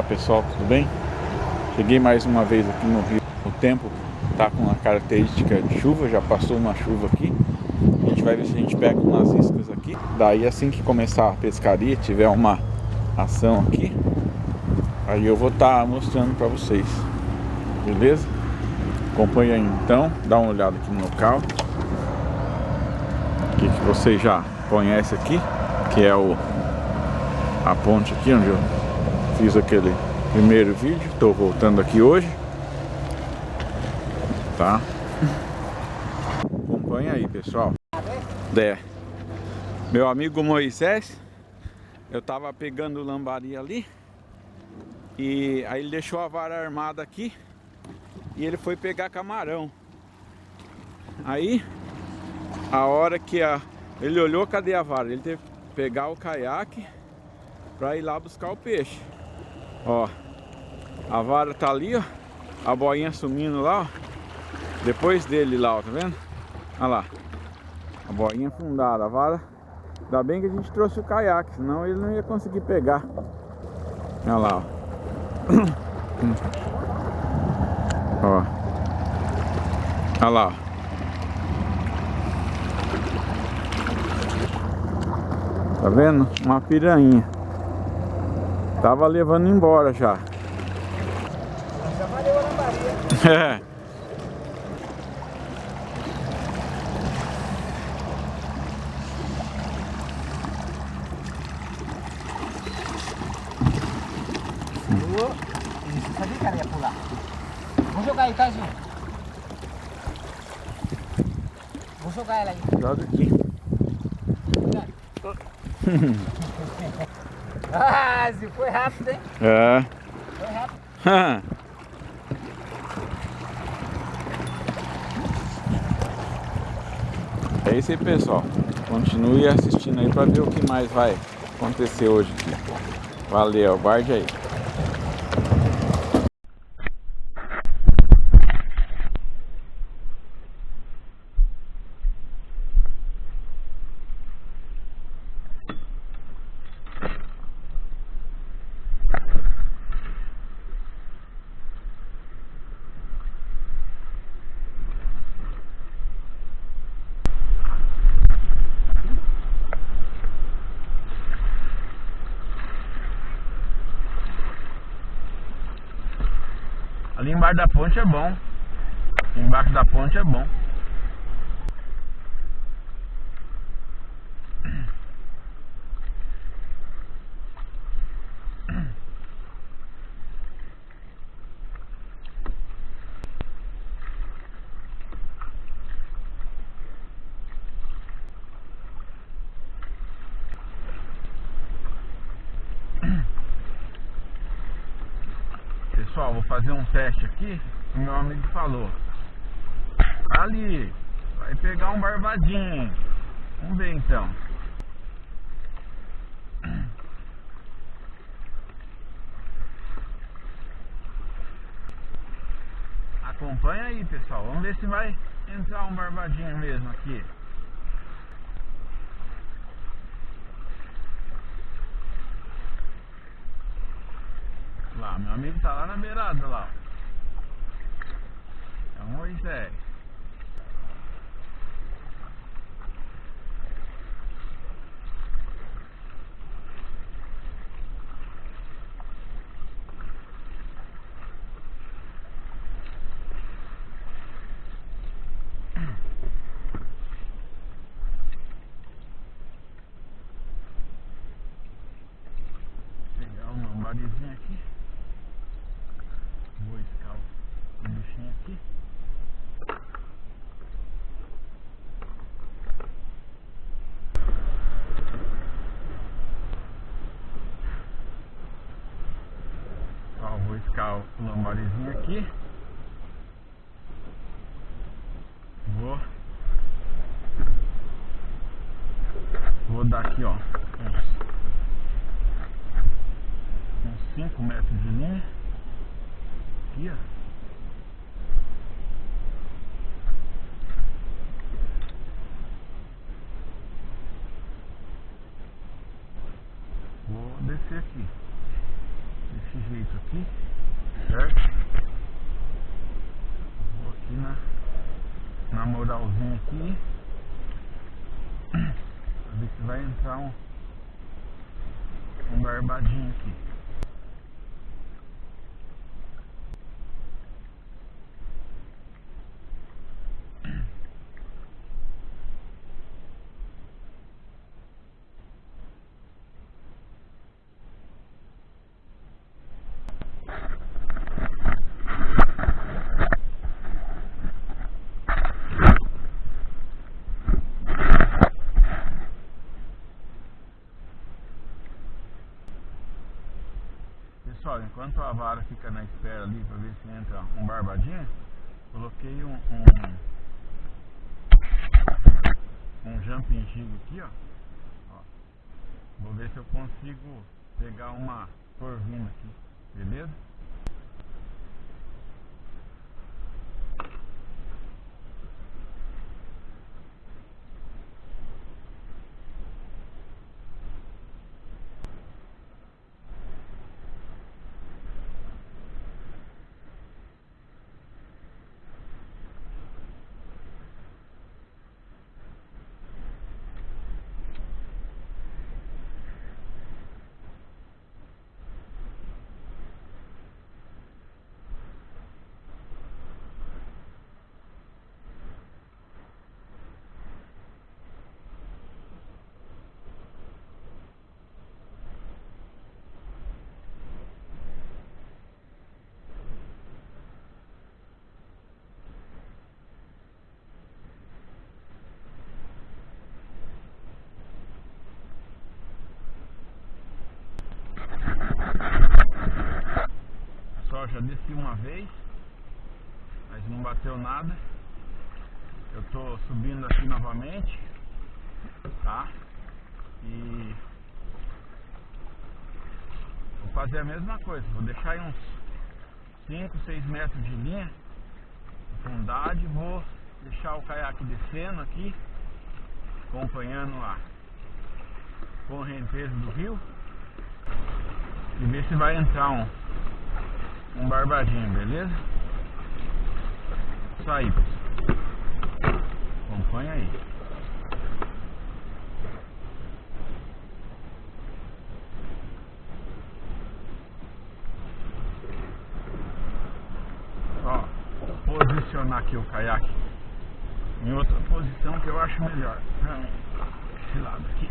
pessoal, tudo bem? Cheguei mais uma vez aqui no Rio. O tempo tá com uma característica de chuva, já passou uma chuva aqui. A gente vai ver se a gente pega umas iscas aqui. Daí assim que começar a pescaria, tiver uma ação aqui, aí eu vou estar mostrando para vocês, beleza? Acompanha aí então, dá uma olhada aqui no local. Que vocês já conhecem aqui, que é a ponte aqui onde eu fiz aquele primeiro vídeo. Estou voltando aqui hoje, tá? Acompanha aí, pessoal. Meu amigo Moisés, eu tava pegando lambari ali e aí ele deixou a vara armada aqui e ele foi pegar camarão. Aí a hora que ele olhou, cadê a vara? Ele teve que pegar o caiaque para ir lá buscar o peixe. Ó, a vara tá ali, ó, a boinha sumindo lá, ó, depois dele lá, ó, tá vendo? Olha lá, a boinha afundada, a vara. Ainda bem que a gente trouxe o caiaque, senão ele não ia conseguir pegar. Olha lá, ó. Ó. Olha lá, ó. Tá vendo? Uma piranha. Tava levando embora já. Já valeu a lambaria. É. Isso, sabia que ela ia pular. Vou jogar aí, tá, Gil? Vou jogar ela aí. Joga aqui. Ah, Zil, foi rápido, hein? É. Foi rápido. É isso aí, pessoal. Continue assistindo aí para ver o que mais vai acontecer hoje aqui. Valeu, guarde aí. Ali embaixo da ponte é bom. Embaixo da ponte é bom. Pessoal, vou fazer um teste aqui. O meu amigo falou: ali, vai pegar um barbadinho. Vamos ver então. Acompanha aí, pessoal. Vamos ver se vai entrar um barbadinho mesmo aqui. Lá, meu amigo tá lá na beirada lá. É um Moisés. Pegar um lambarizinho aqui. Vou escar o bichinho aqui. Ó, vou escar o lambarizinho aqui. Vou dar aqui, ó, uns 5 metros de linha. Aqui, ó. vir aqui. Pra ver se vai entrar um barbadinho aqui. Pessoal, enquanto a vara fica na espera ali para ver se entra um barbadinho, coloquei um jumping jig aqui, ó. Vou ver se eu consigo pegar uma corvina aqui, beleza? Pessoal, já desci uma vez, mas não bateu nada. Eu tô subindo aqui novamente, tá? E vou fazer a mesma coisa, vou deixar aí uns 5, 6 metros de linha, profundidade, vou deixar o caiaque descendo aqui, acompanhando a correnteza do rio, e ver se vai entrar um barbadinho, beleza? Isso aí, pessoal. Acompanha aí. Ó, vou posicionar aqui o caiaque em outra posição que eu acho melhor. Esse lado aqui.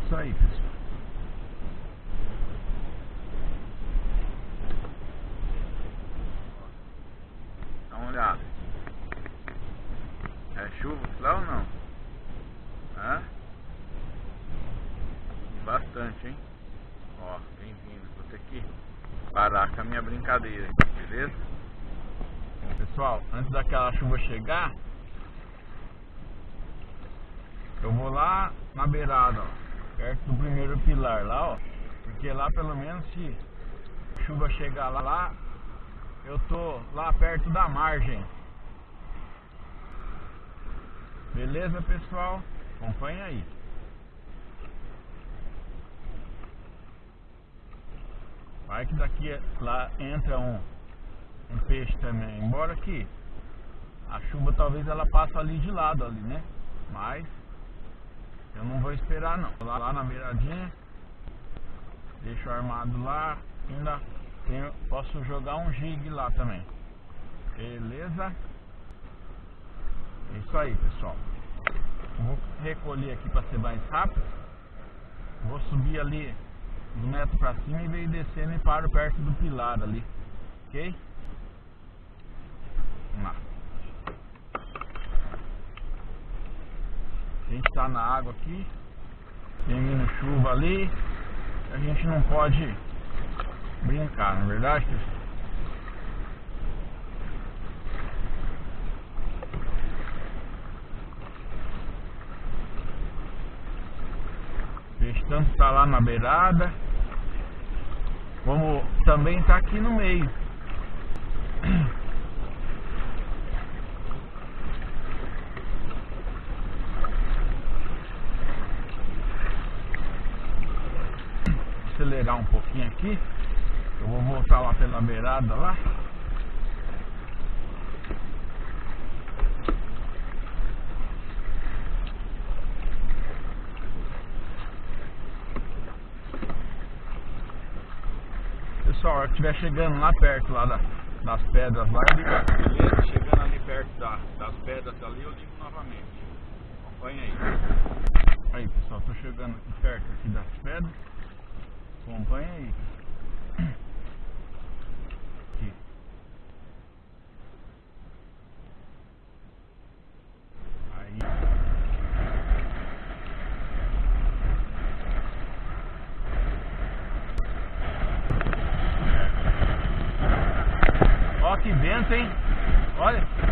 Isso aí, pessoal. Dá uma olhada. É chuva lá ou não? Hã? Bastante, hein? Ó, bem-vindo. Vou ter que parar com a minha brincadeira aqui, beleza? Bom, pessoal, antes daquela chuva chegar, eu vou lá na beirada, ó, perto do primeiro pilar lá, ó, porque lá pelo menos se a chuva chegar lá, eu tô lá perto da margem. Beleza, pessoal? Acompanha aí. Vai que daqui lá entra um peixe também, embora que a chuva talvez ela passe ali de lado ali, né? Mas eu não vou esperar não. Lá na beiradinha, deixo armado lá, ainda posso jogar um jig lá também. Beleza? É isso aí, pessoal. Vou recolher aqui para ser mais rápido. Vou subir ali 1 metro para cima e veio descendo e paro perto do pilar ali. Ok? Vamos lá. A gente está na água aqui, tem vindo chuva ali, a gente não pode brincar, não é verdade, pessoal? Tanto tá lá na beirada. Como também tá aqui no meio. Acelerar um pouquinho aqui. Eu vou voltar lá pela beirada lá. Pessoal, a hora que estiver chegando lá perto lá das pedras lá, eu ligo, beleza? Chegando ali perto das pedras ali, eu ligo novamente. Acompanha aí. Aí pessoal, tô chegando aqui perto aqui das pedras. Acompanha aí. Aqui. Aí. Ó que vento, hein? Olha.